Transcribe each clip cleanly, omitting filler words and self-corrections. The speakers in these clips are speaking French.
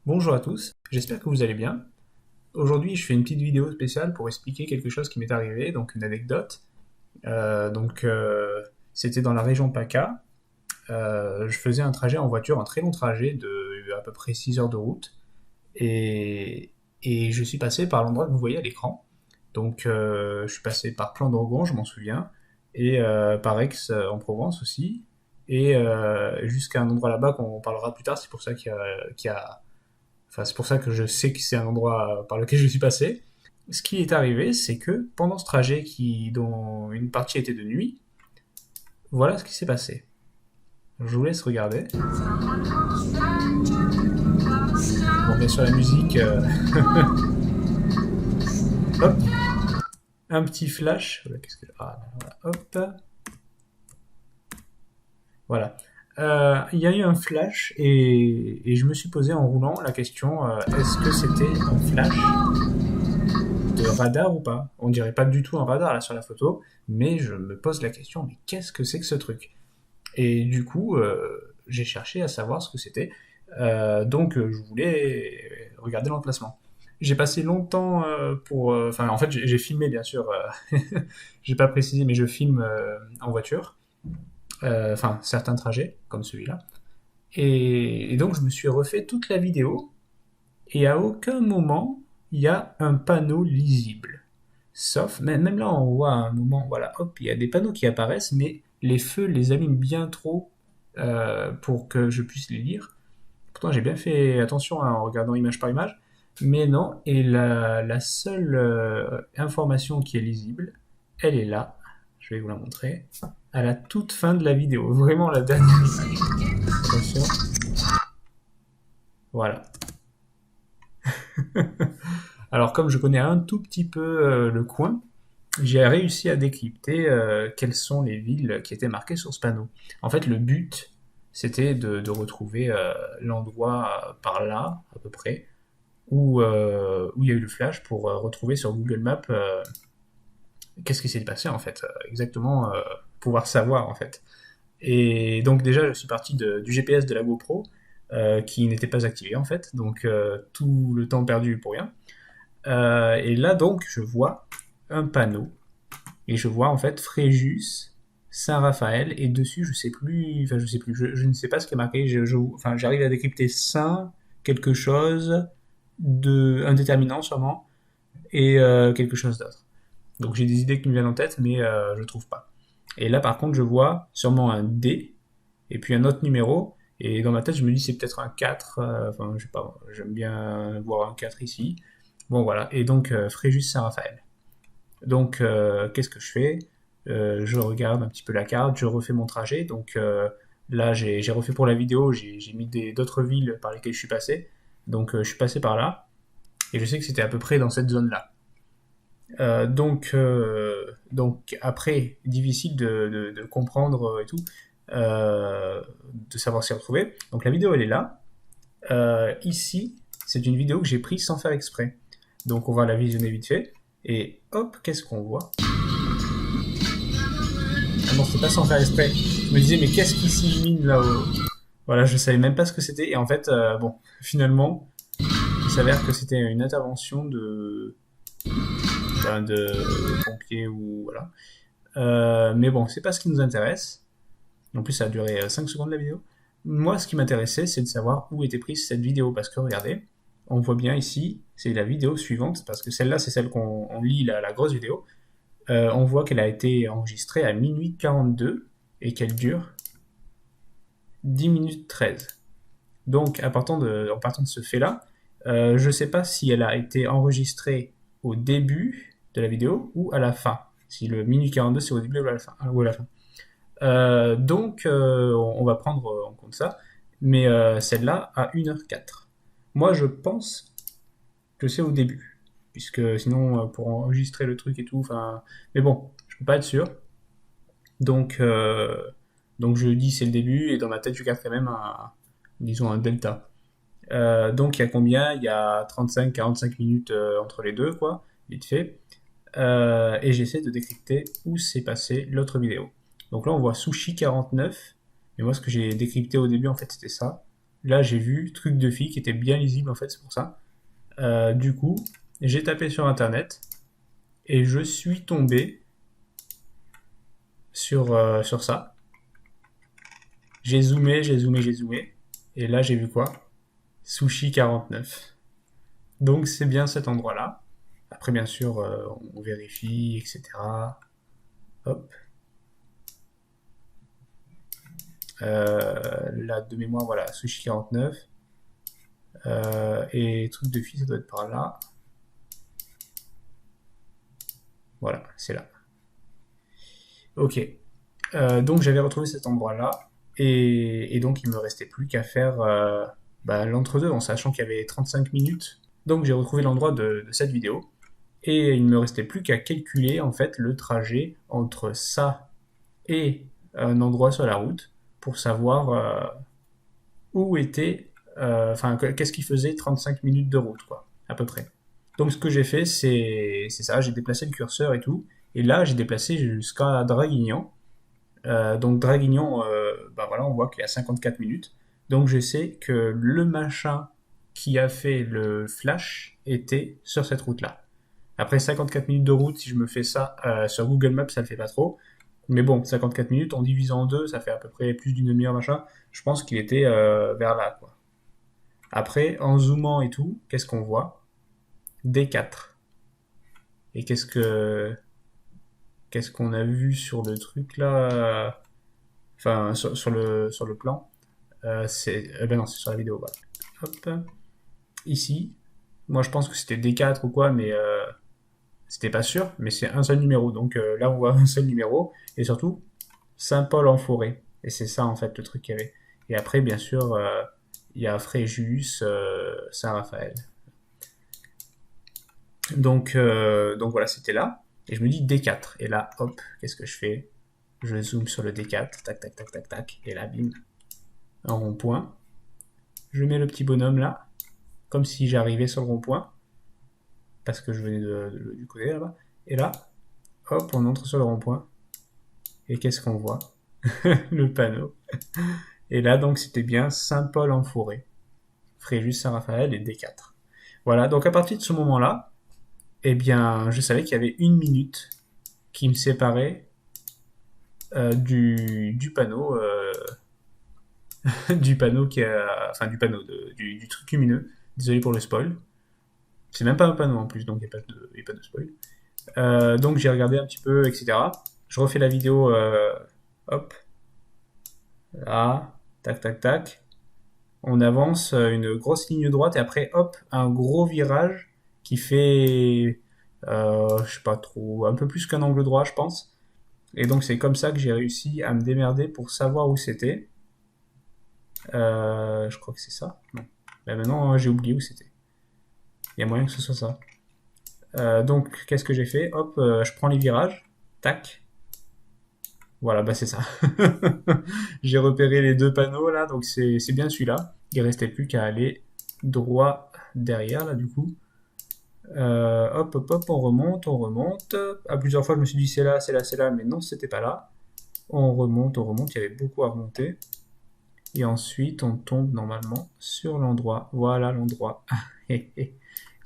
Bonjour à tous, j'espère que vous allez bien. Aujourd'hui, je fais une petite vidéo spéciale pour expliquer quelque chose qui m'est arrivé, donc une anecdote. C'était dans la région PACA. Je faisais un trajet en voiture, un très long trajet de à peu près 6 heures de route, et, et je suis passé par l'endroit que vous voyez à l'écran. Je suis passé par Plan d'Orgon, je m'en souviens, et par Aix en Provence aussi, et jusqu'à un endroit là-bas qu'on parlera plus tard. C'est pour ça Enfin, c'est pour ça que je sais que c'est un endroit par lequel je suis passé. Ce qui est arrivé, c'est que pendant ce trajet dont une partie était de nuit, voilà ce qui s'est passé. Je vous laisse regarder. Bon, bien sûr, la musique. Hop, un petit flash. Voilà, qu'est-ce que. Ah, voilà, hop. Voilà. Il y a eu un flash et je me suis posé en roulant la question est-ce que c'était un flash de radar ou pas? On dirait pas du tout un radar là sur la photo, mais je me pose la question, mais qu'est-ce que c'est que ce truc? Et du coup, j'ai cherché à savoir ce que c'était. Je voulais regarder l'emplacement. J'ai passé longtemps Enfin, en fait, j'ai filmé, bien sûr. J'ai pas précisé, mais je filme en voiture. Enfin, certains trajets, comme celui-là. Et donc, je me suis refait toute la vidéo. Et à aucun moment, il y a un panneau lisible. Sauf, même là, on voit un moment, voilà, hop, il y a des panneaux qui apparaissent, mais les feux les allument bien trop pour que je puisse les lire. Pourtant, j'ai bien fait attention en regardant image par image, mais non. Et la seule information qui est lisible, elle est là. Je vais vous la montrer. À la toute fin de la vidéo, vraiment la dernière image. Attention, voilà. Alors, comme je connais un tout petit peu le coin, j'ai réussi à décrypter quelles sont les villes qui étaient marquées sur ce panneau. En fait, le but, c'était de retrouver l'endroit par là, à peu près, où il y a eu le flash pour retrouver sur Google Maps qu'est-ce qui s'est passé, en fait, exactement, pouvoir savoir, en fait. Et donc, déjà, je suis parti du GPS de la GoPro, qui n'était pas activé, en fait, donc tout le temps perdu pour rien. Et là, donc, je vois un panneau et je vois en fait Fréjus, Saint-Raphaël, et dessus, je sais plus, je ne sais pas ce qui est marqué, enfin, j'arrive à décrypter Saint, quelque chose, un déterminant sûrement, et quelque chose d'autre. Donc j'ai des idées qui me viennent en tête, mais je trouve pas. Et là, par contre, je vois sûrement un D, et puis un autre numéro, et dans ma tête, je me dis c'est peut-être un 4, enfin, je sais pas, j'aime bien voir un 4 ici. Bon, voilà, et donc Fréjus Saint-Raphaël. Donc, qu'est-ce que je fais? Je regarde un petit peu la carte, je refais mon trajet. Là, j'ai refait pour la vidéo, j'ai mis d'autres villes par lesquelles je suis passé. Je suis passé par là, et je sais que c'était à peu près dans cette zone-là. Après, difficile de comprendre et tout, de savoir s'y retrouver. Donc la vidéo, elle est là. Ici, c'est une vidéo que j'ai prise sans faire exprès. Donc on va la visionner vite fait. Et hop, qu'est-ce qu'on voit? Ah non, c'est pas sans faire exprès. Je me disais, mais qu'est-ce qui s'illumine là-haut? Voilà, je savais même pas ce que c'était. Et en fait, bon, finalement, il s'avère que c'était une intervention de pompiers ou voilà. Mais bon, c'est pas ce qui nous intéresse. En plus, ça a duré 5 secondes la vidéo. Moi, ce qui m'intéressait, c'est de savoir où était prise cette vidéo. Parce que regardez, on voit bien ici, c'est la vidéo suivante. Parce que celle-là, c'est celle qu'on lit, la grosse vidéo. On voit qu'elle a été enregistrée à minuit 42 et qu'elle dure 10 minutes 13. Donc, en partant de ce fait-là, je ne sais pas si elle a été enregistrée au début de la vidéo ou à la fin. Si le minuit 42 c'est au début ou à la fin. On va prendre en compte ça. Mais celle-là à 1h04. Moi, je pense que c'est au début. Puisque sinon, pour enregistrer le truc et tout, enfin. Mais bon, je peux pas être sûr. Donc, euh, donc je dis c'est le début et dans ma tête je garde quand même disons un delta. Donc il y a combien? Il y a 35-45 minutes entre les deux, quoi, vite fait. Et j'essaie de décrypter où s'est passé l'autre vidéo. Donc là on voit Sushi 49. Mais moi ce que j'ai décrypté au début en fait c'était ça. là j'ai vu truc de fille qui était bien lisible en fait, c'est pour ça. Du coup, j'ai tapé sur internet et je suis tombé sur ça. J'ai zoomé, j'ai zoomé, j'ai zoomé. Et là j'ai vu quoi? Sushi 49. Donc c'est bien cet endroit-là. Après bien sûr on vérifie, etc. Hop. Là de mémoire, voilà, Sushi 49. Et truc de fille, ça doit être par là. Voilà, c'est là. Ok. Donc j'avais retrouvé cet endroit-là. Et donc il me restait plus qu'à faire l'entre-deux en sachant qu'il y avait 35 minutes. Donc j'ai retrouvé l'endroit de cette vidéo. Et il ne me restait plus qu'à calculer en fait le trajet entre ça et un endroit sur la route pour savoir où était, enfin qu'est-ce qui faisait 35 minutes de route quoi, à peu près. Donc ce que j'ai fait c'est ça, j'ai déplacé le curseur et tout, et là j'ai déplacé jusqu'à Draguignan. Donc Draguignan, voilà, on voit qu'il y a 54 minutes. Donc je sais que le machin qui a fait le flash était sur cette route-là. Après 54 minutes de route, si je me fais ça sur Google Maps, ça le fait pas trop. Mais bon, 54 minutes, en divisant en deux, ça fait à peu près plus d'une demi-heure, machin. Je pense qu'il était vers là, quoi. Après, en zoomant et tout, qu'est-ce qu'on voit? D4. Et qu'est-ce qu'on a vu sur le truc là? Enfin, sur le plan. Ben non, c'est sur la vidéo, voilà. Hop. Ici, moi je pense que c'était D4 ou quoi, mais c'était pas sûr, mais c'est un seul numéro. Donc là, on voit un seul numéro. Et surtout, Saint-Paul-en-Forêt. Et c'est ça, en fait, le truc qu'il y avait. Et après, bien sûr, il y a Fréjus, Saint-Raphaël. Donc voilà, c'était là. Et je me dis D4. Et là, hop, qu'est-ce que je fais? Je zoome sur le D4. Tac, tac, tac, tac, tac. Et là, bim, un rond-point. Je mets le petit bonhomme là, comme si j'arrivais sur le rond-point. Parce que je venais du côté là-bas. Et là, hop, on entre sur le rond-point. Et qu'est-ce qu'on voit? Le panneau. Et là, donc, c'était bien Saint-Paul-en-Forêt. Fréjus, Saint-Raphaël et D4. Voilà, donc à partir de ce moment-là, eh bien, je savais qu'il y avait une minute qui me séparait du panneau, du panneau enfin du panneau, du truc lumineux. Désolé pour le spoil. C'est même pas un panneau en plus, donc il n'y a pas de spoil. Donc j'ai regardé un petit peu, etc. Je refais la vidéo, hop, là, tac, tac, tac. On avance une grosse ligne droite et après, hop, un gros virage qui fait, je sais pas trop, un peu plus qu'un angle droit, je pense. Et donc c'est comme ça que j'ai réussi à me démerder pour savoir où c'était. Je crois que c'est ça. Non. Ben maintenant, j'ai oublié où c'était. Il y a moyen que ce soit ça. Donc, qu'est-ce que j'ai fait? Hop, je prends les virages. Tac. Voilà, bah c'est ça. J'ai repéré les deux panneaux là, donc c'est bien celui-là. Il restait plus qu'à aller droit derrière là, du coup. Hop, hop, hop, on remonte, on remonte. À plusieurs fois, je me suis dit c'est là, c'est là, c'est là, mais non, c'était pas là. On remonte, il y avait beaucoup à remonter. Et ensuite, on tombe normalement sur l'endroit. Voilà l'endroit.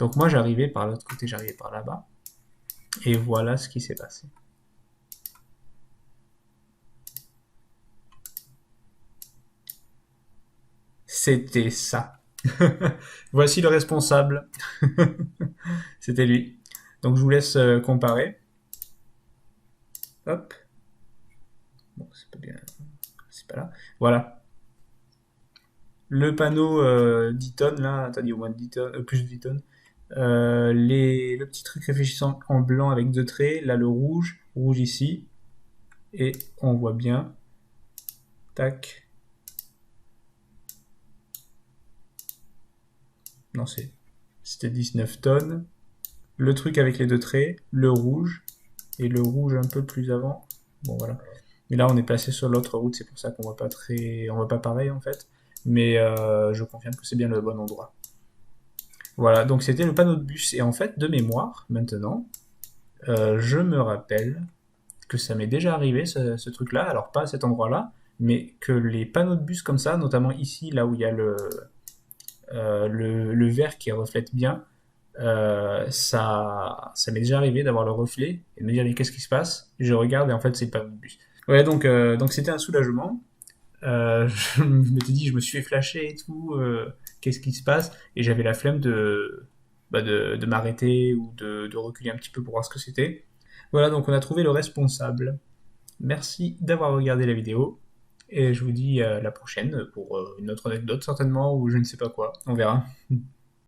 Donc moi, j'arrivais par l'autre côté, j'arrivais par là-bas. Et voilà ce qui s'est passé. C'était ça. Voici le responsable. C'était lui. Donc je vous laisse comparer. Hop. Bon, c'est pas bien. C'est pas là. Voilà. Le panneau 10 tonnes, là, t'as dit au moins 10 tonnes, plus de 10 tonnes. Le petit truc réfléchissant en blanc avec deux traits. Là, le rouge. Rouge ici. Et on voit bien. Tac. Non, c'était 19 tonnes. Le truc avec les deux traits. Le rouge. Et le rouge un peu plus avant. Bon, voilà. Mais là, on est passé sur l'autre route, c'est pour ça qu'on voit pas on voit pas pareil en fait. Mais je confirme que c'est bien le bon endroit. Voilà, donc c'était le panneau de bus. Et en fait, de mémoire, maintenant, je me rappelle que ça m'est déjà arrivé ce truc-là. Alors pas à cet endroit-là, mais que les panneaux de bus comme ça, notamment ici, là où il y a le verre qui reflète bien, ça m'est déjà arrivé d'avoir le reflet et de me dire mais qu'est-ce qui se passe? Je regarde et en fait c'est le panneau de bus. Ouais, donc c'était un soulagement. Je m'étais dit, je me suis fait flasher et tout, qu'est-ce qui se passe? Et j'avais la flemme de m'arrêter ou de reculer un petit peu pour voir ce que c'était. Voilà, donc on a trouvé le responsable. Merci d'avoir regardé la vidéo. Et je vous dis à la prochaine pour une autre anecdote certainement, ou je ne sais pas quoi. On verra.